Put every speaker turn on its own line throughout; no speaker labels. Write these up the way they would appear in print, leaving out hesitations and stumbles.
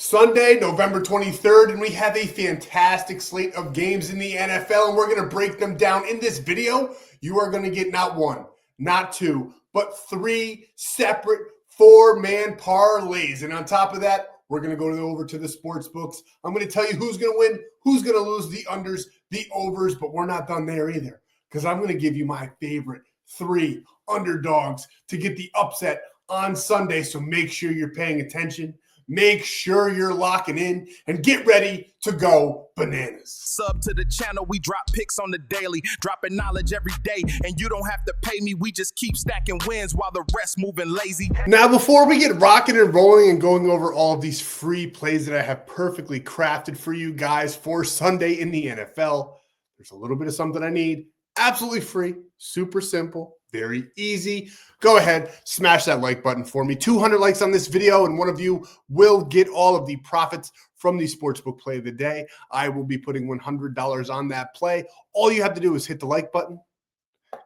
Sunday, November 23rd, and we have a fantastic slate of games in the NFL, and we're going to break them down in this video. You are going to get not one, not two, but three separate four-man parlays. And on top of that, we're going to go over to the sports books. I'm going to tell you who's going to win, who's going to lose, the unders, the overs, but we're not done there either, because I'm going to give you my favorite three underdogs to get the upset on Sunday. So make sure you're paying attention. Make sure you're locking in and get ready to go bananas.
Sub to the channel, we drop picks on the daily, dropping knowledge every day, and you don't have to pay me. We just keep stacking wins while the rest moving lazy.
Now, before we get rocking and rolling and going over all of these free plays that I have perfectly crafted for you guys for Sunday in the NFL, there's a little bit of something I need. Absolutely free, super simple, very easy. Go ahead, smash that like button for me. 200 likes on this video, and one of you will get all of the profits from the Sportsbook play of the day. I will be putting $100 on that play. All you have to do is hit the like button,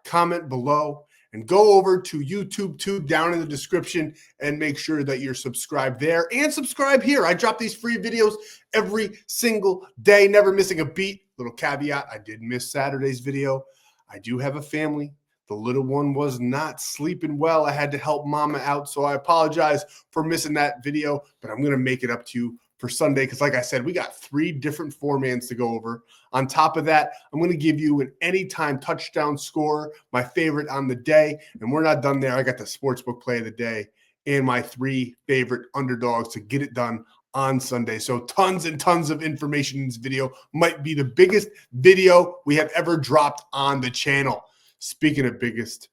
comment below, and go over to YouTube tube down in the description and make sure that you're subscribed there and subscribe here. I drop these free videos every single day, never missing a beat. Little caveat, I did miss Saturday's video. I do have a family. The little one was not sleeping well. I had to help mama out, so I apologize for missing that video, but I'm going to make it up to you for Sunday because, like I said, we got three different four-mans to go over. On top of that, I'm going to give you an anytime touchdown scorer, my favorite on the day, and we're not done there. I got the Sportsbook play of the day and my three favorite underdogs to get it done on Sunday. So tons and tons of information in this video. Might be the biggest video we have ever dropped on the channel. Speaking of biggest,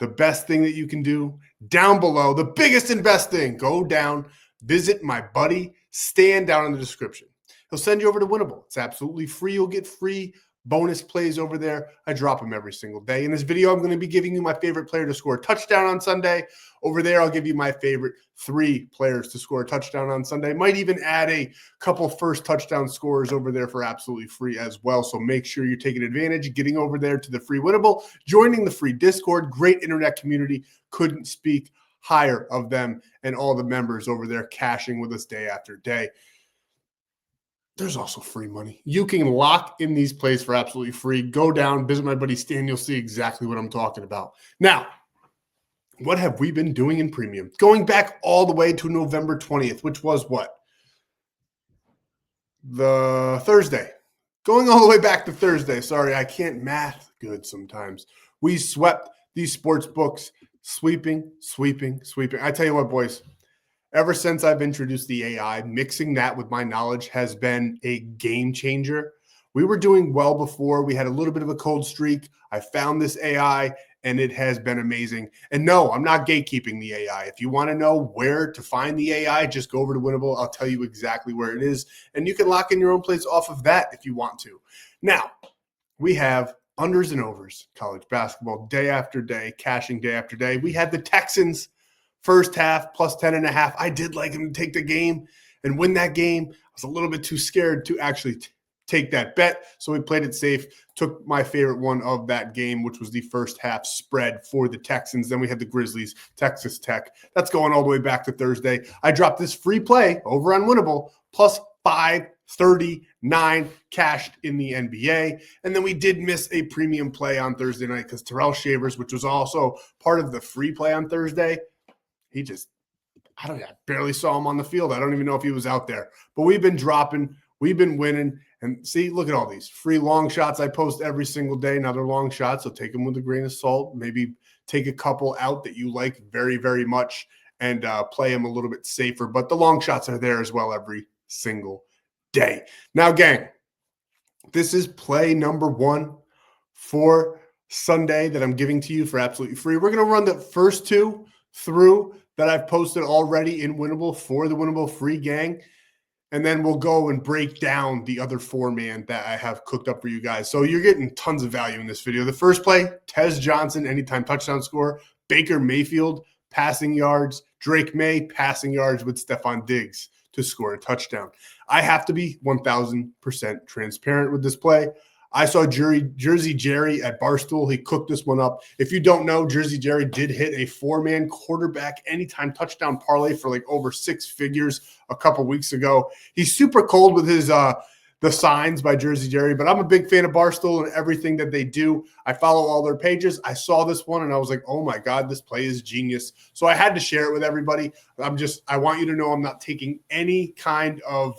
the best thing that you can do down below, the biggest and best thing, go down, visit my buddy Stan down in the description. He'll send you over to Winnable. It's absolutely free. You'll get free bonus plays over there. I drop them every single day. In this video, I'm going to be giving you my favorite player to score a touchdown on Sunday. Over there, I'll give you my favorite three players to score a touchdown on Sunday. Might even add a couple first touchdown scorers over there for absolutely free as well. So make sure you're taking advantage, getting over there to the free Winnable, joining the free Discord. Great internet community. Couldn't speak higher of them and all the members over there cashing with us day after day. There's also free money. You can lock in these plays for absolutely free. Go down, visit my buddy Stan. You'll see exactly what I'm talking about. Now, what have we been doing in premium? Going back all the way to November 20th, which was what? The Thursday. Going all the way back to Thursday. Sorry, I can't math good sometimes. We swept these sports books, sweeping. I tell you what, boys. Ever since I've introduced the AI, mixing that with my knowledge has been a game changer. We were doing well before. We had a little bit of a cold streak. I found this AI, and it has been amazing. And no, I'm not gatekeeping the AI. If you want to know where to find the AI, just go over to Winnable. I'll tell you exactly where it is, and you can lock in your own plays off of that if you want to. Now, we have unders and overs, college basketball, day after day, cashing day after day. We had the Texans first half plus 10.5. I did like him to take the game and win that game. I was a little bit too scared to actually take that bet, so we played it safe. Took my favorite one of that game, which was the first half spread for the Texans. Then we had the Grizzlies, Texas Tech. That's going all the way back to Thursday. I dropped this free play over on Winnable plus 539 cashed in the NBA. And then we did miss a premium play on Thursday night because Terrell Shavers, which was also part of the free play on Thursday, I barely saw him on the field. I don't even know if he was out there. But we've been dropping. We've been winning. And see, look at all these free long shots I post every single day. Another long shot, so take them with a grain of salt. Maybe take a couple out that you like very, very much and play them a little bit safer. But the long shots are there as well every single day. Now, gang, this is play number one for Sunday that I'm giving to you for absolutely free. We're going to run the first two through that I've posted already in Winnable for the Winnable free gang. And then we'll go and break down the other four-man that I have cooked up for you guys. So you're getting tons of value in this video. The first play, Tez Johnson, anytime touchdown score. Baker Mayfield, passing yards. Drake May, passing yards with Stephon Diggs to score a touchdown. I have to be 1,000% transparent with this play. I saw Jersey Jerry at Barstool. He cooked this one up. If you don't know, Jersey Jerry did hit a 4-man quarterback anytime touchdown parlay for like over 6 figures a couple weeks ago. He's super cold with his the signs by Jersey Jerry, but I'm a big fan of Barstool and everything that they do. I follow all their pages. I saw this one and I was like, oh my God, this play is genius. So I had to share it with everybody. I want you to know I'm not taking any kind of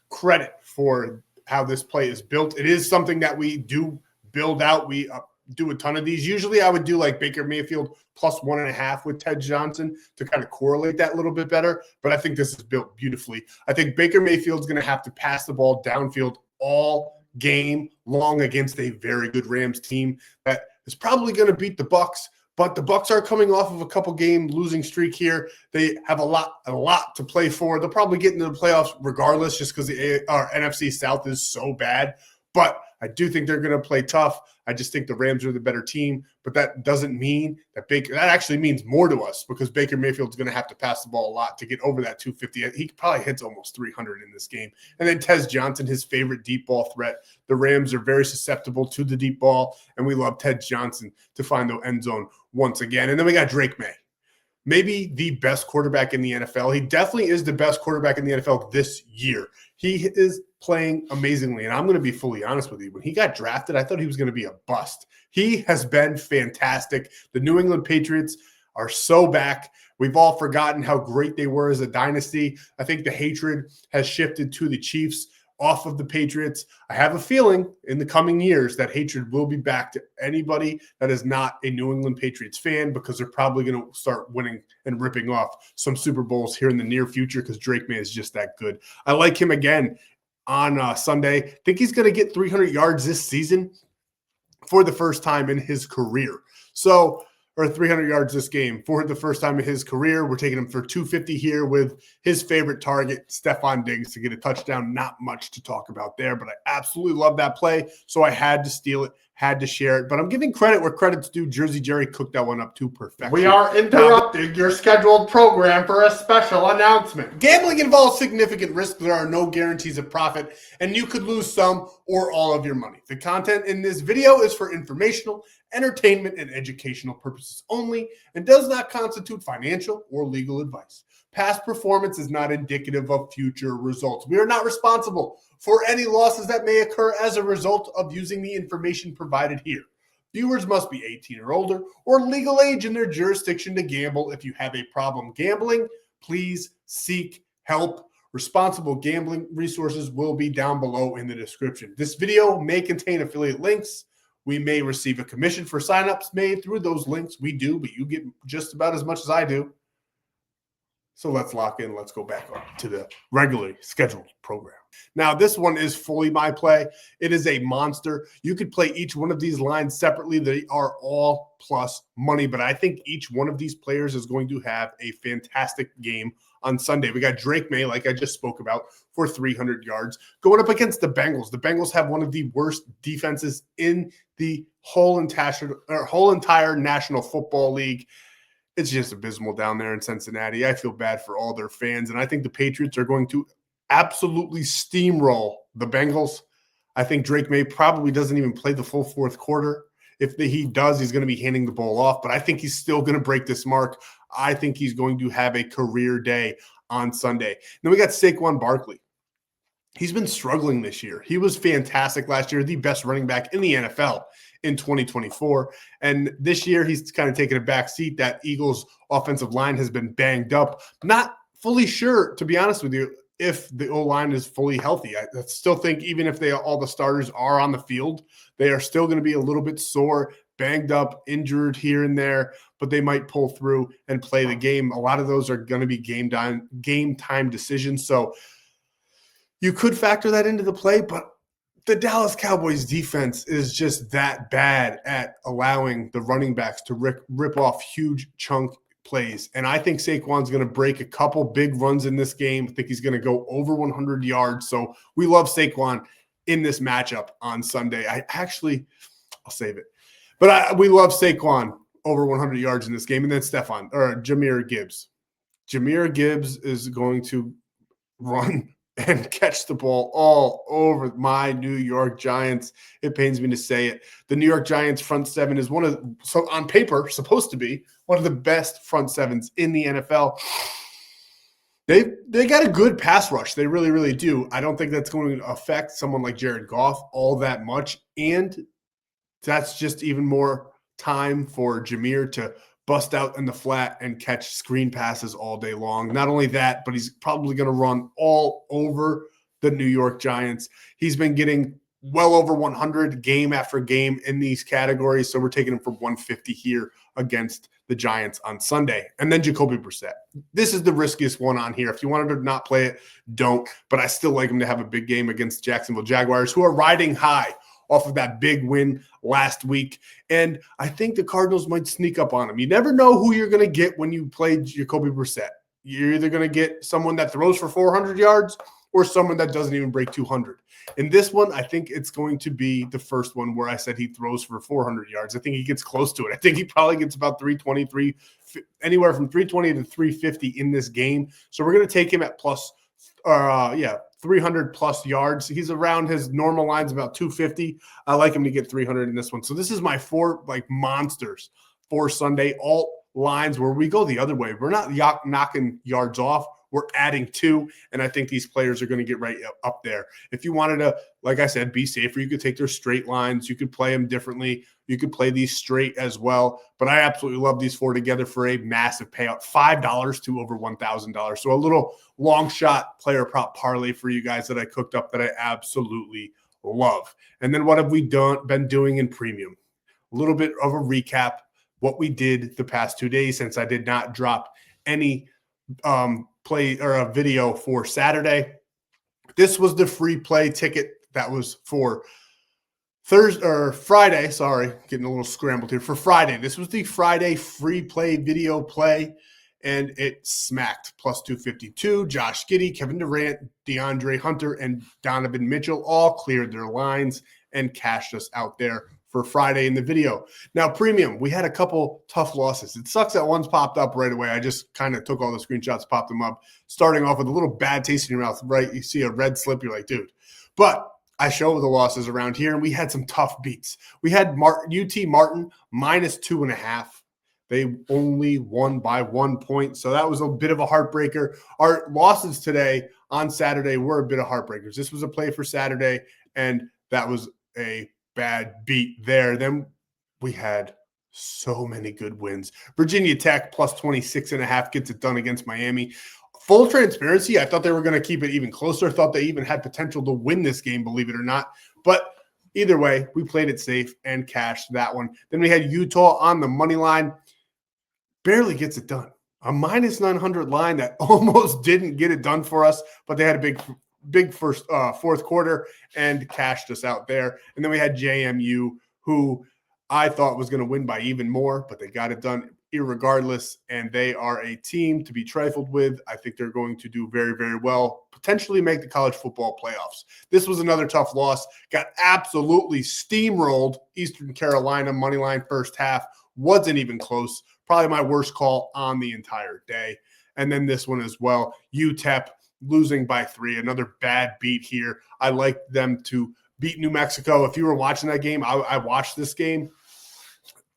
credit for how this play is built. It is something that we do build out. We do a ton of these. Usually I would do like Baker Mayfield plus 1.5 with Ted Johnson to kind of correlate that a little bit better. But I think this is built beautifully. I think Baker Mayfield's going to have to pass the ball downfield all game long against a very good Rams team that is probably going to beat the Bucs. But the Bucs are coming off of a couple game losing streak here. They have a lot to play for. They'll probably get into the playoffs regardless, just because our NFC South is so bad. But I do think they're going to play tough. I just think the Rams are the better team. But that doesn't mean that that actually means more to us, because Baker Mayfield's going to have to pass the ball a lot to get over that 250. He probably hits almost 300 in this game. And then Ted Johnson, his favorite deep ball threat. The Rams are very susceptible to the deep ball, and we love Ted Johnson to find the end zone once again. And then we got Drake May. Maybe the best quarterback in the NFL. He definitely is the best quarterback in the NFL this year. He is playing amazingly. And I'm going to be fully honest with you. When he got drafted, I thought he was going to be a bust. He has been fantastic. The New England Patriots are so back. We've all forgotten how great they were as a dynasty. I think the hatred has shifted to the Chiefs off of the Patriots. I have a feeling in the coming years that hatred will be back to anybody that is not a New England Patriots fan, because they're probably going to start winning and ripping off some Super Bowls here in the near future, because Drake May is just that good. I like him again on Sunday. I think he's going to get 300 yards this season for the first time in his career. Or 300 yards this game for the first time in his career. We're taking him for 250 here with his favorite target, Stephon Diggs, to get a touchdown. Not much to talk about there, but I absolutely love that play. So I had to steal it, had to share it. But I'm giving credit where credit's due. Jersey Jerry cooked that one up to perfection.
We are interrupting your scheduled program for a special announcement.
Gambling involves significant risk. There are no guarantees of profit, and you could lose some or all of your money. The content in this video is for informational, entertainment, and educational purposes only, and does not constitute financial or legal advice. Past performance is not indicative of future results. We are not responsible for any losses that may occur as a result of using the information provided here. Viewers must be 18 or older or legal age in their jurisdiction to gamble. If you have a problem gambling, please seek help. Responsible gambling resources will be down below in the description. This video may contain affiliate links. We may receive a commission for signups made through those links. We do, but you get just about as much as I do. So let's lock in. Let's go back on to the regularly scheduled program. Now, this one is fully my play. It is a monster. You could play each one of these lines separately. They are all plus money, but I think each one of these players is going to have a fantastic game on Sunday. We got Drake May, like I just spoke about, for 300 yards, going up against the Bengals. The Bengals have one of the worst defenses in the whole entire National Football League. It's just abysmal down there in Cincinnati. I feel bad for all their fans, and I think the Patriots are going to absolutely steamroll the Bengals. I think Drake May probably doesn't even play the full fourth quarter. If he does, he's going to be handing the ball off, but I think he's still going to break this mark. I think he's going to have a career day on Sunday. Then we got Saquon Barkley. He's been struggling this year. He was fantastic last year, the best running back in the NFL in 2024. And this year, he's kind of taken a back seat. That Eagles offensive line has been banged up. Not fully sure, to be honest with you, if the O-line is fully healthy. I still think even if all the starters are on the field, they are still going to be a little bit sore, banged up, injured here and there, but they might pull through and play the game. A lot of those are going to be game time decisions. So you could factor that into the play, but the Dallas Cowboys defense is just that bad at allowing the running backs to rip off huge chunk plays. And I think Saquon's going to break a couple big runs in this game. I think he's going to go over 100 yards. So we love Saquon in this matchup on Sunday. I'll save it. But we love Saquon over 100 yards in this game. And then Jahmyr Gibbs. Jahmyr Gibbs is going to run and catch the ball all over my New York Giants. It pains me to say it. The New York Giants front seven is on paper, supposed to be one of the best front sevens in the NFL. They got a good pass rush. They really, really do. I don't think that's going to affect someone like Jared Goff all that much. And that's just even more time for Jameer to bust out in the flat and catch screen passes all day long. Not only that, but he's probably going to run all over the New York Giants. He's been getting well over 100 game after game in these categories, so we're taking him for 150 here against the Giants on Sunday. And then Jacoby Brissett. This is the riskiest one on here. If you wanted to not play it, don't. But I still like him to have a big game against Jacksonville Jaguars, who are riding high off of that big win last week. And I think the Cardinals might sneak up on them. You never know who you're going to get when you play Jacoby Brissett. You're either going to get someone that throws for 400 yards or someone that doesn't even break 200. In this one, I think it's going to be the first one where I said he throws for 400 yards. I think he gets close to it. I think he probably gets about 323, anywhere from 320 to 350 in this game. So we're going to take him at 300 plus yards. He's around his normal lines, about 250. I like him to get 300 in this one. So this is my four monsters for Sunday. All lines where we go the other way. We're not knocking yards off. We're adding 2, and I think these players are going to get right up there. If you wanted to, like I said, be safer, you could take their straight lines. You could play them differently. You could play these straight as well. But I absolutely love these 4 together for a massive payout, $5 to over $1,000. So a little long shot player prop parlay for you guys that I cooked up that I absolutely love. And then what have we been doing in premium? A little bit of a recap, what we did the past 2 days since I did not drop any play or a video for Saturday. This was the free play ticket that was for Friday. Sorry, getting a little scrambled here. For Friday, this was the Friday free play video play, and it smacked plus 252. Josh Giddey, Kevin Durant, DeAndre Hunter, and Donovan Mitchell all cleared their lines and cashed us out there for Friday in the video. Now, premium, we had a couple tough losses. It sucks that one's popped up right away. I just kind of took all the screenshots, popped them up, starting off with a little bad taste in your mouth, right? You see a red slip, you're like, dude. But I show the losses around here, and we had some tough beats. We had UT Martin minus 2.5. They only won by 1 point, so that was a bit of a heartbreaker. Our losses today on Saturday were a bit of heartbreakers. This was a play for Saturday, and that was a bad beat there. Then we had so many good wins. Virginia Tech plus 26.5 gets it done against Miami. Full transparency, I thought they were going to keep it even closer. I thought they even had potential to win this game, believe it or not. But either way, we played it safe and cashed that one. Then we had Utah on the money line. Barely gets it done. A minus 900 line that almost didn't get it done for us, but they had a big fourth quarter and cashed us out there. And then we had JMU, who I thought was going to win by even more, but they got it done irregardless, and they are a team to be trifled with. I think they're going to do very, very well, potentially make the college football playoffs. This was another tough loss. Got absolutely steamrolled. Eastern Carolina money line first half. Wasn't even close. Probably my worst call on the entire day. And then this one as well. UTEP losing by 3. Another bad beat here. I like them to beat New Mexico. If you were watching that game, I watched this game.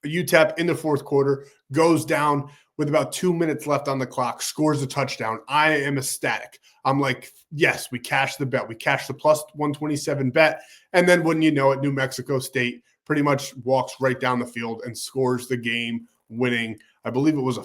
UTEP in the fourth quarter goes down with about 2 minutes left on the clock, scores a touchdown. I am ecstatic. I'm like, yes, we cashed the bet. We cashed the plus 127 bet. And then wouldn't you know it, New Mexico State pretty much walks right down the field and scores the game-winning, I believe it was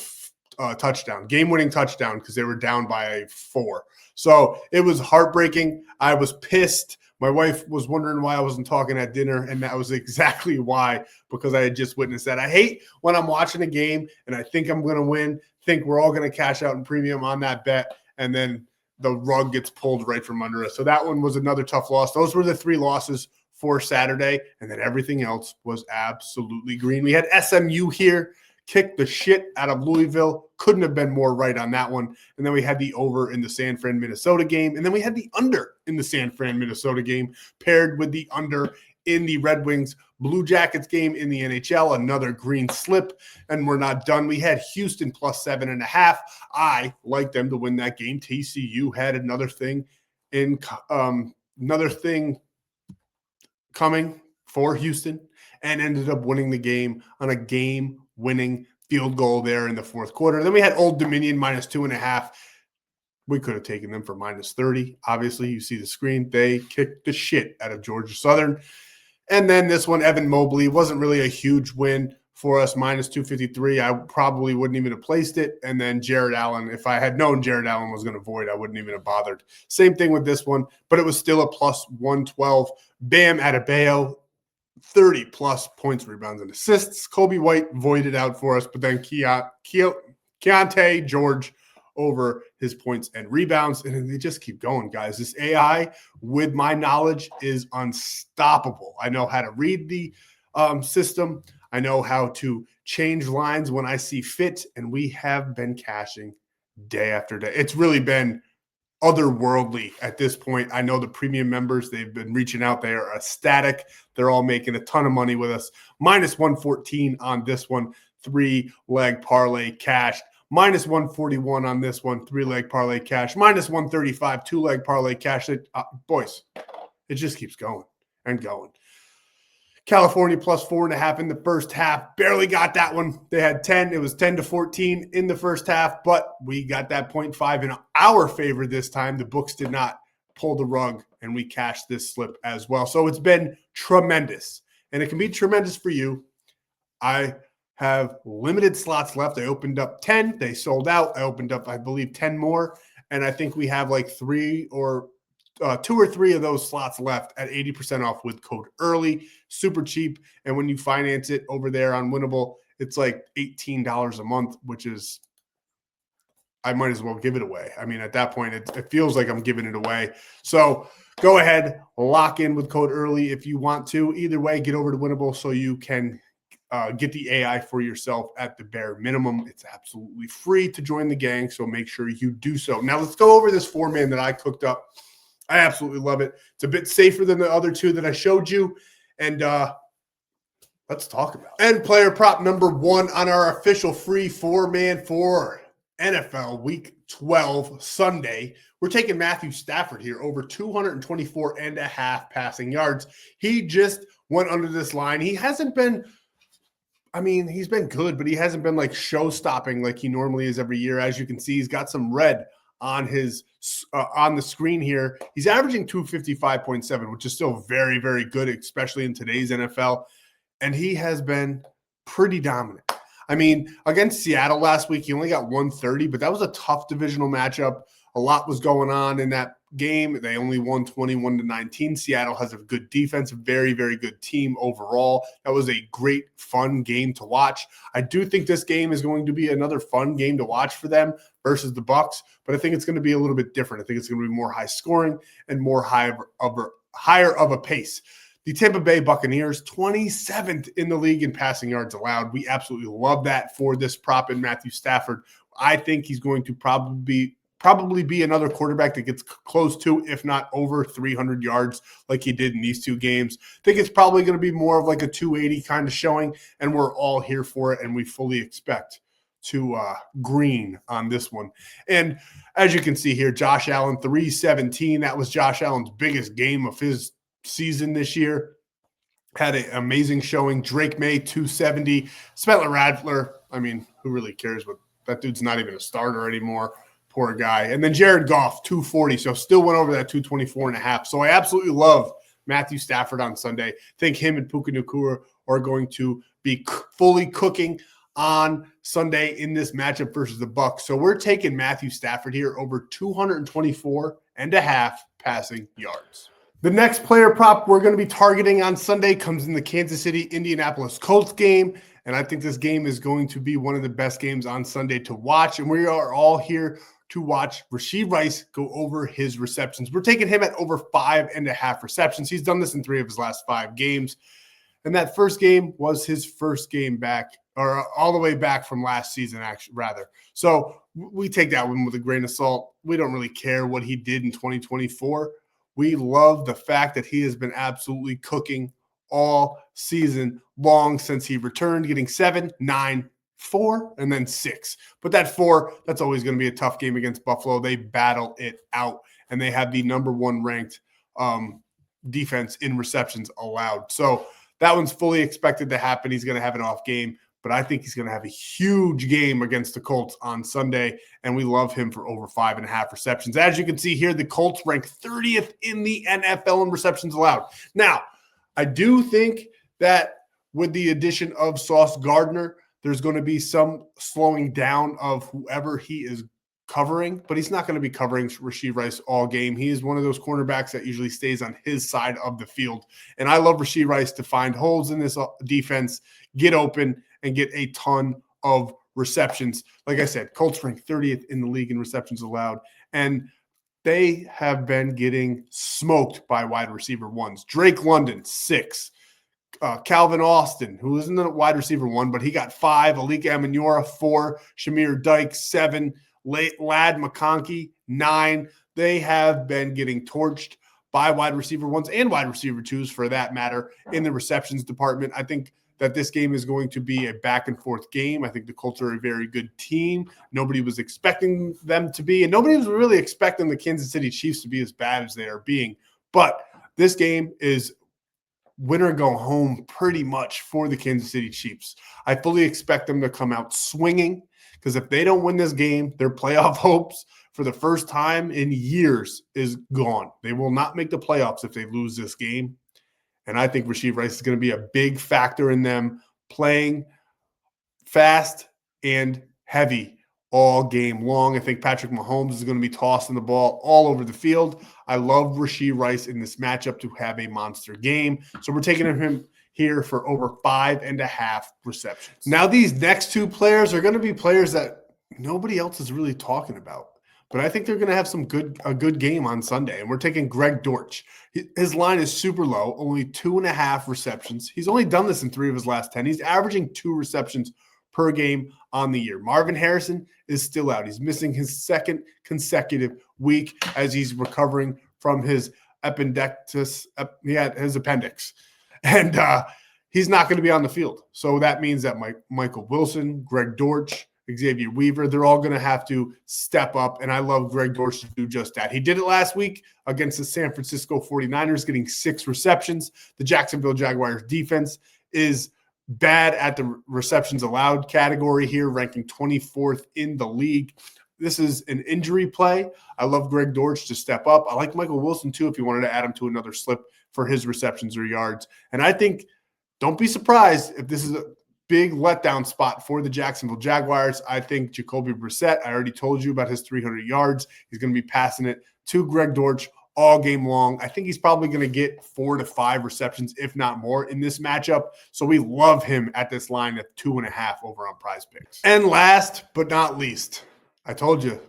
a touchdown, game-winning touchdown, because they were down by 4. So it was heartbreaking. I was pissed. My wife was wondering why I wasn't talking at dinner, and that was exactly why, because I had just witnessed that. I hate when I'm watching a game and I think I'm going to win, think we're all going to cash out in premium on that bet, and then the rug gets pulled right from under us. So that one was another tough loss. Those were the 3 losses for Saturday, and then everything else was absolutely green. We had SMU here, kicked the shit out of Louisville. Couldn't have been more right on that one. And then we had the over in the San Fran, Minnesota game. And then we had the under in the San Fran, Minnesota game, paired with the under in the Red Wings Blue Jackets game in the NHL. Another green slip, and we're not done. We had Houston plus 7.5. I like them to win that game. TCU had another thing in another thing coming for Houston and ended up winning the game on a game-winning field goal there in the fourth quarter. Then we had Old Dominion -2.5. We could have taken them for -30. Obviously, you see the screen. They kicked the shit out of Georgia Southern. And then this one, Evan Mobley, wasn't really a huge win for us, -253. I probably wouldn't even have placed it. And then Jared Allen, if I had known Jared Allen was going to void, I wouldn't even have bothered. Same thing with this one, but it was still a +112. Bam Adebayo, 30-plus points, rebounds, and assists. Kobe White voided out for us, but then Keontae George over his points and rebounds, and they just keep going, guys. This AI, with my knowledge, is unstoppable. I know how to read the system. I know how to change lines when I see fit, and we have been cashing day after day. It's really been otherworldly at this point. I know the premium members, they've been reaching out. They are ecstatic. They're all making a ton of money with us. -114 on this one, 3-leg parlay cashed. -141 on this one, 3-leg parlay cash. -135, 2-leg parlay cash. Boys, it just keeps going and going. California +4.5 in the first half. Barely got that one. They had 10. It was 10-14 in the first half, but we got that 0.5 in our favor this time. The books did not pull the rug, and we cashed this slip as well. So it's been tremendous, and it can be tremendous for you. I have limited slots left. I opened up 10. They sold out. I opened up, I believe, 10 more, and I think we have like 2 or 3 of those slots left at 80% off with code EARLY. Super cheap. And when you finance it over there on Winnable, it's like $18 a month, which is, I might as well give it away. I mean, at that point, it feels like I'm giving it away. So go ahead, lock in with code EARLY if you want to. Either way, get over to Winnable so you can get the AI for yourself at the bare minimum. It's absolutely free to join the gang, so make sure you do so. Now let's go over this 4-man that I cooked up. I absolutely love it. It's a bit safer than the other 2 that I showed you. And let's talk about it. And player prop number 1 on our official free 4-man for NFL Week 12 Sunday. We're taking Matthew Stafford here over 224.5 passing yards. He just went under this line. He hasn't been, I mean, he's been good, but he hasn't been like show-stopping like he normally is every year. As you can see, he's got some red on his on the screen here. He's averaging 255.7, which is still very, very good, especially in today's NFL. And he has been pretty dominant. I mean, against Seattle last week, he only got 130, but that was a tough divisional matchup. A lot was going on in that game. They only won 21-19. Seattle has a good defense, a very, very good team overall. That was a great, fun game to watch. I do think this game is going to be another fun game to watch for them versus the Bucs, but I think it's going to be a little bit different. I think it's going to be more high scoring and more higher of a pace. The Tampa Bay Buccaneers, 27th in the league in passing yards allowed. We absolutely love that for this prop in Matthew Stafford. I think he's going to probably be another quarterback that gets close to, if not over 300 yards like he did in these 2 games. I think it's probably going to be more of like a 280 kind of showing, and we're all here for it, and we fully expect to green on this one. And as you can see here, Josh Allen, 317. That was Josh Allen's biggest game of his season this year. Had an amazing showing. Drake May, 270. Spencer Rattler, I mean, who really cares? What that dude's not even a starter anymore. Poor guy. And then Jared Goff, 240. So still went over that 224.5. So I absolutely love Matthew Stafford on Sunday. I think him and Puka Nacua are going to be fully cooking on Sunday in this matchup versus the Bucs. So we're taking Matthew Stafford here over 224.5 passing yards. The next player prop we're going to be targeting on Sunday comes in the Kansas City-Indianapolis Colts game. And I think this game is going to be one of the best games on Sunday to watch. And we are all here to watch Rashee Rice go over his receptions. We're taking him at over 5.5 receptions. He's done this in 3 of his last 5 games. And that first game was his first game back, or all the way back from last season, actually, rather. So we take that one with a grain of salt. We don't really care what he did in 2024. We love the fact that he has been absolutely cooking all season long since he returned, getting 7, 9, 4, and then 6. But that 4, that's always going to be a tough game against Buffalo. They battle it out. and they have the number 1 ranked defense in receptions allowed. So that one's fully expected to happen. He's going to have an off game, but I think he's going to have a huge game against the Colts on Sunday, and we love him for over 5.5 receptions. As you can see here, the Colts rank 30th in the NFL in receptions allowed. Now, I do think that with the addition of Sauce Gardner, there's going to be some slowing down of whoever he is covering, but he's not going to be covering Rashee Rice all game. He is one of those cornerbacks that usually stays on his side of the field. And I love Rashee Rice to find holes in this defense, get open, and get a ton of receptions. Like I said, Colts rank 30th in the league in receptions allowed, and they have been getting smoked by wide receiver ones. Drake London, 6. Calvin Austin, who isn't a wide receiver 1, but he got 5. Alika Amenora, 4. Shamir Dykes, 7. Lad McConkey, 9. They have been getting torched by wide receiver 1s and wide receiver 2s for that matter in the receptions department. I think that this game is going to be a back and forth game. I think the Colts are a very good team. Nobody was expecting them to be, and nobody was really expecting the Kansas City Chiefs to be as bad as they are being. But this game is winner go home pretty much for the Kansas City Chiefs. I fully expect them to come out swinging, because if they don't win this game, their playoff hopes for the first time in years is gone. They will not make the playoffs if they lose this game. And I think Rashee Rice is going to be a big factor in them playing fast and heavy all game long. I think Patrick Mahomes is going to be tossing the ball all over the field. I love Rashee Rice in this matchup to have a monster game. So we're taking him here for over 5.5 receptions. Now, these next 2 players are going to be players that nobody else is really talking about, but I think they're going to have a good game on Sunday. And we're taking Greg Dortch. His line is super low, only 2.5 receptions. He's only done this in 3 of his last 10. He's averaging 2 receptions per game on the year. Marvin Harrison is still out. He's missing his 2nd consecutive week as he's recovering from his appendicitis. He had his appendix. And he's not going to be on the field. So that means that Michael Wilson, Greg Dortch, Xavier Weaver, they're all going to have to step up. And I love Greg Dortch to do just that. He did it last week against the San Francisco 49ers, getting 6 receptions. The Jacksonville Jaguars defense is bad at the receptions allowed category here, ranking 24th in the league. This is an injury play. I love Greg Dortch to step up. I like Michael Wilson too, if you wanted to add him to another slip for his receptions or yards. And I think, don't be surprised if this is a big letdown spot for the Jacksonville Jaguars. I think Jacoby Brissett, I already told you about his 300 yards. He's going to be passing it to Greg Dortch all game long. I think he's probably going to get 4 to 5 receptions, if not more, in this matchup. So we love him at this line at 2.5 over on Prizepicks. And last but not least, I told you,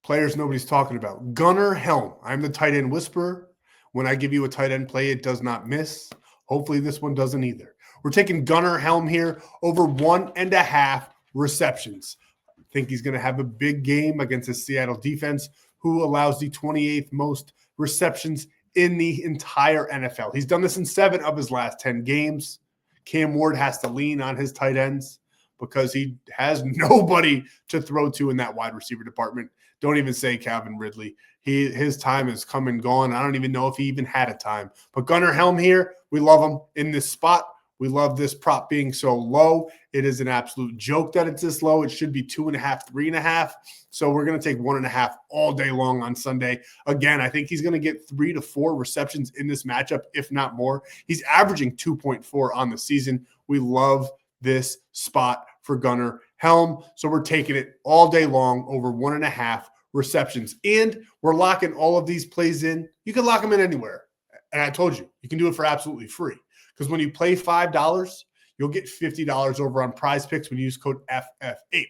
players nobody's talking about. Gunnar Helm. I'm the tight end whisperer. When I give you a tight end play, it does not miss. Hopefully this one doesn't either. We're taking Gunnar Helm here over 1.5 receptions. I think he's going to have a big game against the Seattle defense, who allows the 28th most receptions in the entire NFL. He's done this in 7 of his last 10 games. Cam Ward has to lean on his tight ends because he has nobody to throw to in that wide receiver department. Don't even say Calvin Ridley. His time has come and gone. I don't even know if he even had a time. But Gunnar Helm here, we love him in this spot. We love this prop being so low. It is an absolute joke that it's this low. It should be 2.5, 3.5. So we're going to take 1.5 all day long on Sunday. Again, I think he's going to get 3 to 4 receptions in this matchup, if not more. He's averaging 2.4 on the season. We love this spot for Gunnar Helm. So we're taking it all day long over 1.5 receptions. And we're locking all of these plays in. You can lock them in anywhere. And I told you, you can do it for absolutely free. Because when you play $5, you'll get $50 over on Prizepicks when you use code FFAPE.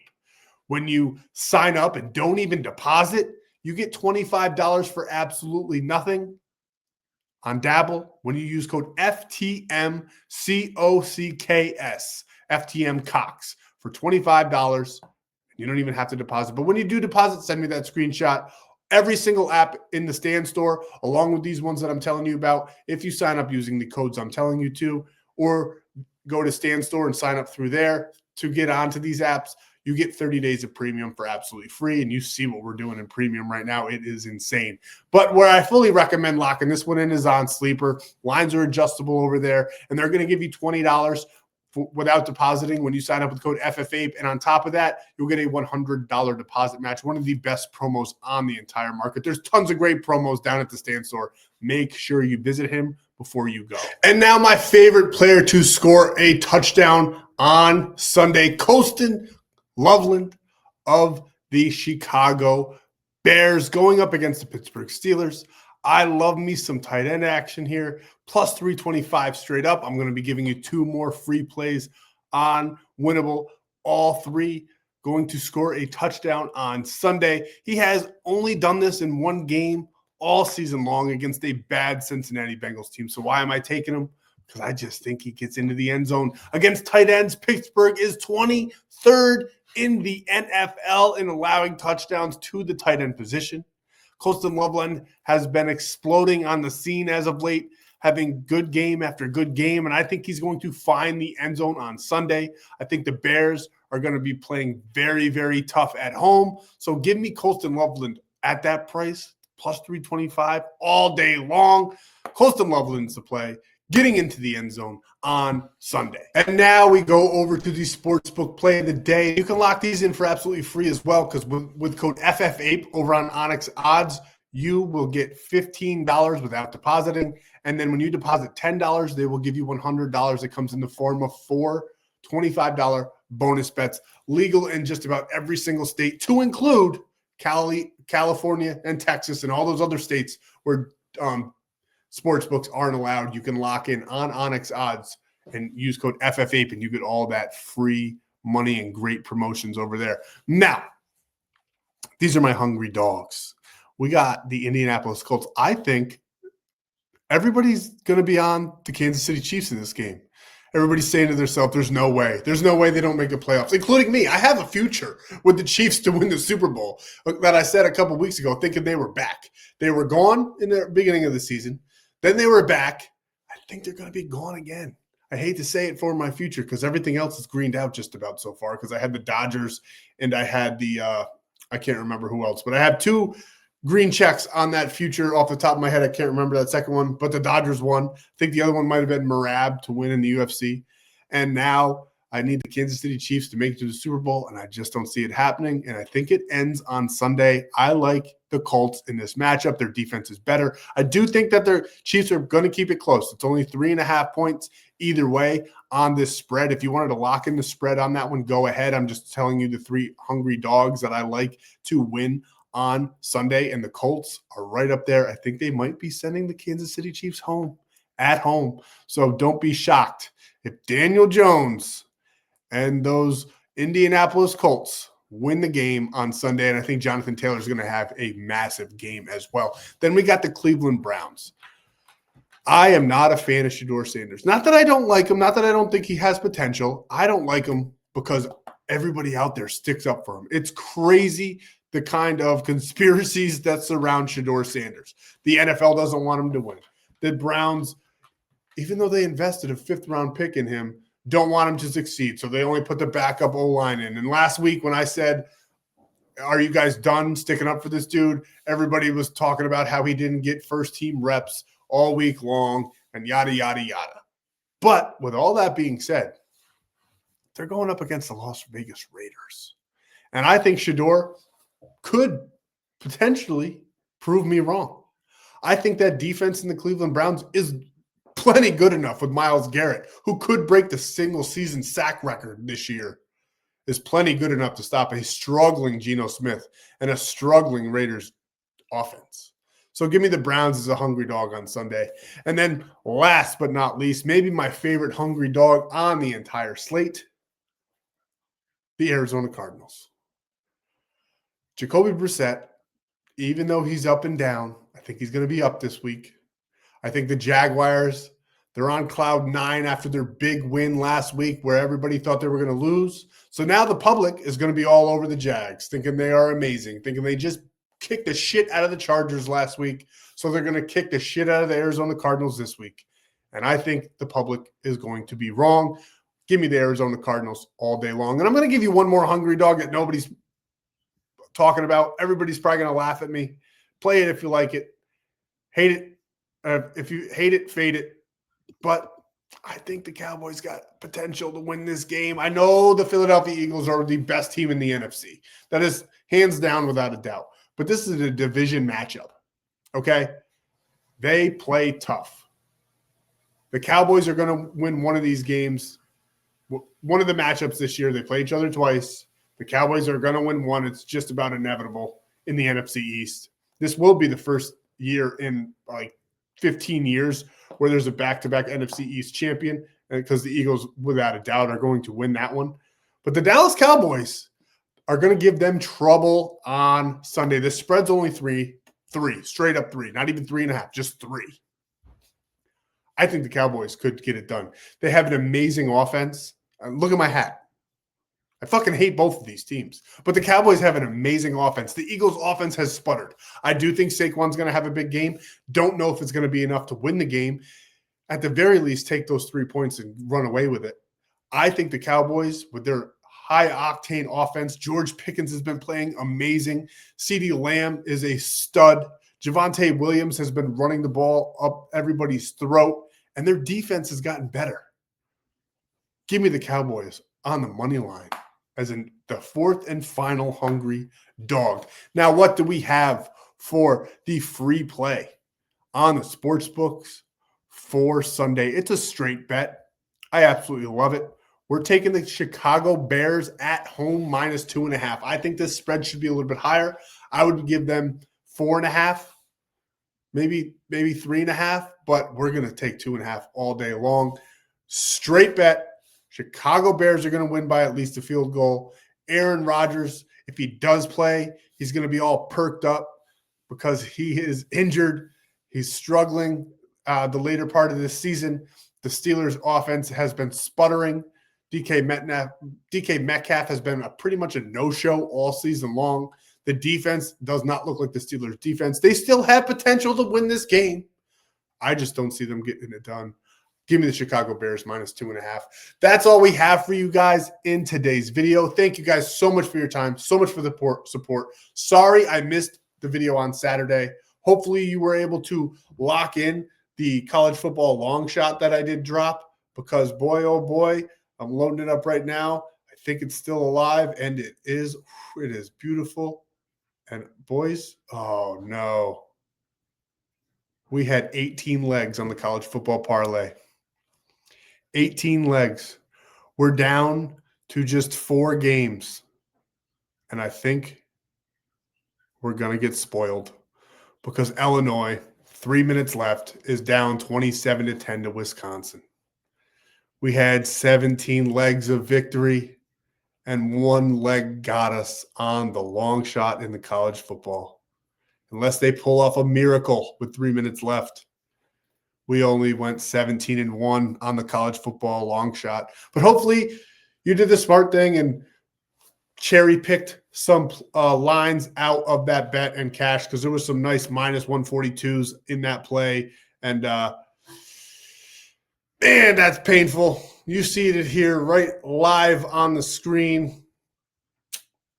When you sign up and don't even deposit, you get $25 for absolutely nothing on Dabble when you use code FTMCOCKS, FTM Cox, for $25. You don't even have to deposit. But when you do deposit, send me that screenshot. Every single app in the Stan.store, along with these ones that I'm telling you about, if you sign up using the codes I'm telling you to, or go to Stan.store and sign up through there to get onto these apps, you get 30 days of premium for absolutely free, and you see what we're doing in premium right now. It is insane. But where I fully recommend locking this one in is on Sleeper. Lines are adjustable over there, and they're going to give you $20 without depositing when you sign up with code FFAPE. And on top of that, you'll get a $100 deposit match, one of the best promos on the entire market. There's tons of great promos down at the Stan.store. Make sure you visit him before you go. And now my favorite player to score a touchdown on Sunday, Colston Loveland of the Chicago Bears going up against the Pittsburgh Steelers. I love me some tight end action here. Plus 325 straight up. I'm going to be giving you 2 more free plays on Winnable. All 3 going to score a touchdown on Sunday. He has only done this in 1 game all season long against a bad Cincinnati Bengals team. So why am I taking him? Because I just think he gets into the end zone. Against tight ends, Pittsburgh is 23rd in the NFL in allowing touchdowns to the tight end position. Colston Loveland has been exploding on the scene as of late, having good game after good game, and I think he's going to find the end zone on Sunday. I think the Bears are going to be playing very, very tough at home. So give me Colston Loveland at that price, plus 325 all day long. Colston Loveland's the play, getting into the end zone on Sunday. And now we go over to the Sportsbook play of the day. You can lock these in for absolutely free as well, because with code FFAPE over on Onyx Odds, you will get $15 without depositing. And then when you deposit $10, they will give you $100 that comes in the form of 4 $25 bonus bets, legal in just about every single state, to include California and Texas and all those other states where sports books aren't allowed. You can lock in on Onyx Odds and use code FFAPE, and you get all that free money and great promotions over there. Now, these are my hungry dogs. We got the Indianapolis Colts. I think everybody's going to be on the Kansas City Chiefs in this game. Everybody's saying to themselves, there's no way. There's no way they don't make the playoffs, including me. I have a future with the Chiefs to win the Super Bowl that I said a couple weeks ago, thinking they were back. They were gone in the beginning of the season. Then they were back. I think they're going to be gone again. I hate to say it for my future because everything else is greened out just about so far, because I had the Dodgers and I had the I can't remember who else, but I have 2 green checks on that future off the top of my head. I can't remember that second one, but the Dodgers won. I think the other one might have been Marab to win in the UFC. And now I need the Kansas City Chiefs to make it to the Super Bowl, and I just don't see it happening. And I think it ends on Sunday. I like the Colts in this matchup. Their defense is better. I do think that their Chiefs are going to keep it close. It's only 3.5 points either way on this spread. If you wanted to lock in the spread on that one, go ahead. I'm just telling you the 3 hungry dogs that I like to win on Sunday, and the Colts are right up there. I think they might be sending the Kansas City Chiefs home at home. So don't be shocked if Daniel Jones and those Indianapolis Colts win the game on Sunday. And I think Jonathan Taylor is going to have a massive game as well. Then we got the Cleveland Browns. I am not a fan of Shedeur Sanders. Not that I don't like him, not that I don't think he has potential. I don't like him because everybody out there sticks up for him. It's crazy the kind of conspiracies that surround Shedeur Sanders. The NFL doesn't want him to win. The Browns, even though they invested a 5th-round pick in him, don't want him to succeed. So they only put the backup O-line in. And last week when I said, are you guys done sticking up for this dude? Everybody was talking about how he didn't get first-team reps all week long and yada, yada, yada. But with all that being said, they're going up against the Las Vegas Raiders. And I think Shedeur could potentially prove me wrong. I think that defense in the Cleveland Browns is plenty good enough with Myles Garrett, who could break the single-season sack record this year, is plenty good enough to stop a struggling Geno Smith and a struggling Raiders offense. So give me the Browns as a hungry dog on Sunday. And then last but not least, maybe my favorite hungry dog on the entire slate, the Arizona Cardinals. Jacoby Brissett, even though he's up and down, I think he's going to be up this week. I think the Jaguars, they're on cloud 9 after their big win last week where everybody thought they were going to lose. So now the public is going to be all over the Jags, thinking they are amazing, thinking they just kicked the shit out of the Chargers last week. So they're going to kick the shit out of the Arizona Cardinals this week. And I think the public is going to be wrong. Give me the Arizona Cardinals all day long. And I'm going to give you one more hungry dog that nobody's talking about. Everybody's probably going to laugh at me. Play it if you like it. Hate it. If you hate it, fade it. But I think the Cowboys got potential to win this game. I know the Philadelphia Eagles are the best team in the NFC. That is hands down without a doubt. But this is a division matchup, okay? They play tough. The Cowboys are going to win one of these games. One of the matchups this year, they play each other twice. The Cowboys are going to win one. It's just about inevitable in the NFC East. This will be the first year in like 15 years where there's a back-to-back NFC East champion, because the Eagles, without a doubt, are going to win that one. But the Dallas Cowboys are going to give them trouble on Sunday. The spread's only three, straight up 3, not even 3.5, just 3. I think the Cowboys could get it done. They have an amazing offense. Look at my hat. I fucking hate both of these teams. But the Cowboys have an amazing offense. The Eagles' offense has sputtered. I do think Saquon's going to have a big game. Don't know if it's going to be enough to win the game. At the very least, take those 3 points and run away with it. I think the Cowboys, with their high-octane offense, George Pickens has been playing amazing. CeeDee Lamb is a stud. Javonte Williams has been running the ball up everybody's throat, and their defense has gotten better. Give me the Cowboys on the money line as in the fourth and final hungry dog. Now, what do we have for the free play on the sports books for Sunday? It's a straight bet. I absolutely love it. We're taking the Chicago Bears at home -2.5. I think this spread should be a little bit higher. I would give them 4.5, maybe 3.5, but we're going to take 2.5 all day long. Straight bet. Chicago Bears are going to win by at least a field goal. Aaron Rodgers, if he does play, he's going to be all perked up because he is injured. He's struggling the later part of this season. The Steelers' offense has been sputtering. DK Metcalf has been pretty much a no-show all season long. The defense does not look like the Steelers' defense. They still have potential to win this game. I just don't see them getting it done. Give me the Chicago Bears -2.5. That's all we have for you guys in today's video. Thank you guys so much for your time, so much for the support. Sorry I missed the video on Saturday. Hopefully you were able to lock in the college football long shot that I did drop, because boy, oh boy, I'm loading it up right now. I think it's still alive, and it is beautiful. And boys, oh no. We had 18 legs on the college football parlay. 18 legs. We're down to just 4 games. And I think we're going to get spoiled because Illinois, 3 minutes left, is down 27-10 to Wisconsin. We had 17 legs of victory, and 1 leg got us on the long shot in the college football. Unless they pull off a miracle with 3 minutes left, we only went 17-1 on the college football long shot. But hopefully you did the smart thing and cherry-picked some lines out of that bet and cash, because there was some nice -142s in that play. And, man, that's painful. You see it here right live on the screen.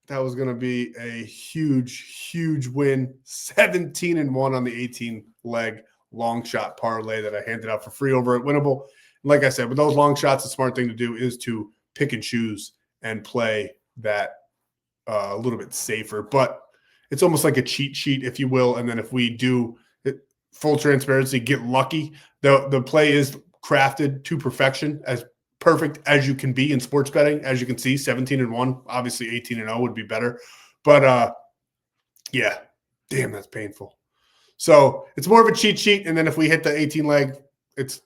That was going to be a huge, huge win. 17-1 on the 18-leg long shot parlay that I handed out for free over at Winnable. Like I said, with those long shots, the smart thing to do is to pick and choose and play that a little bit safer. But it's almost like a cheat sheet, if you will. And then if we do full transparency, get lucky, the play is crafted to perfection, as perfect as you can be in sports betting. As you can see, 17-1, obviously 18-0 would be better. But yeah, damn, that's painful. So it's more of a cheat sheet. And then if we hit the 18 leg, it's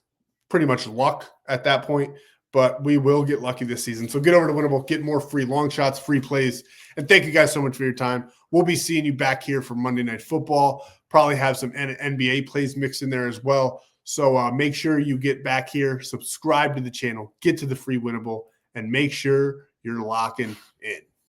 pretty much luck at that point. But we will get lucky this season. So get over to Winnable, get more free long shots, free plays. And thank you guys so much for your time. We'll be seeing you back here for Monday Night Football. Probably have some NBA plays mixed in there as well. So make sure you get back here, subscribe to the channel, get to the free Winnable, and make sure you're locking in.